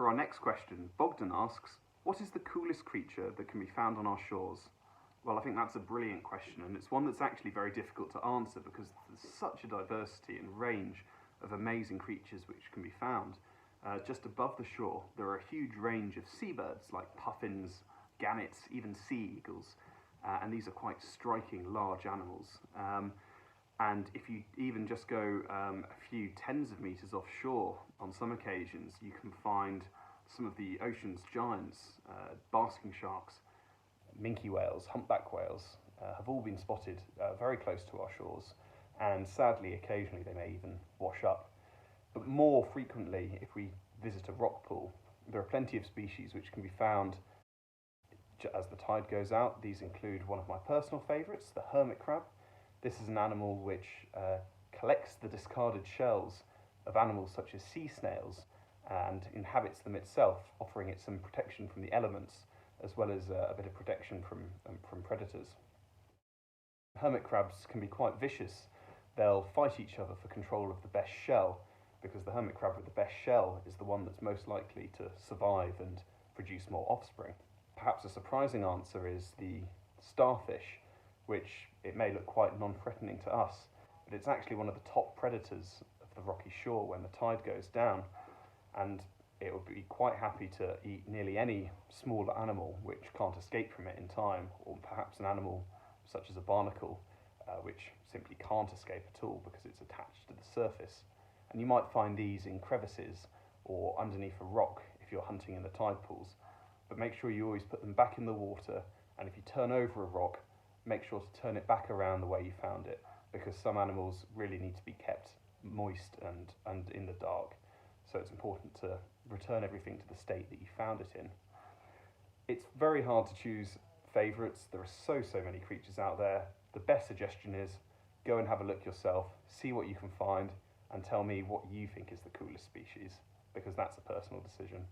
our next question, Bogdan asks, what is the coolest creature that can be found on our shores? Well, I think that's a brilliant question, and it's one that's actually very difficult to answer because there's such a diversity and range of amazing creatures which can be found. Just above the shore, there are a huge range of seabirds like puffins, gannets, even sea eagles, and these are quite striking large animals. And if you even just go a few tens of meters offshore, on some occasions, you can find some of the ocean's giants, basking sharks, minke whales, humpback whales, have all been spotted very close to our shores, and sadly, occasionally they may even wash up. But more frequently, if we visit a rock pool, there are plenty of species which can be found as the tide goes out. These include one of my personal favourites, the hermit crab. This is an animal which collects the discarded shells of animals such as sea snails and inhabits them itself, offering it some protection from the elements as well as a bit of protection from predators. Hermit crabs can be quite vicious. They'll fight each other for control of the best shell, because the hermit crab with the best shell is the one that's most likely to survive and produce more offspring. Perhaps a surprising answer is the starfish, which it may look quite non-threatening to us, but it's actually one of the top predators of the rocky shore when the tide goes down, and it would be quite happy to eat nearly any smaller animal which can't escape from it in time, or perhaps an animal such as a barnacle, which simply can't escape at all because it's attached to the surface. And you might find these in crevices or underneath a rock if you're hunting in the tide pools. But make sure you always put them back in the water, and if you turn over a rock, make sure to turn it back around the way you found it, because some animals really need to be kept moist and in the dark. So it's important to return everything to the state that you found it in. It's very hard to choose favourites. There are so many creatures out there. The best suggestion is go and have a look yourself, see what you can find, and tell me what you think is the coolest species, because that's a personal decision.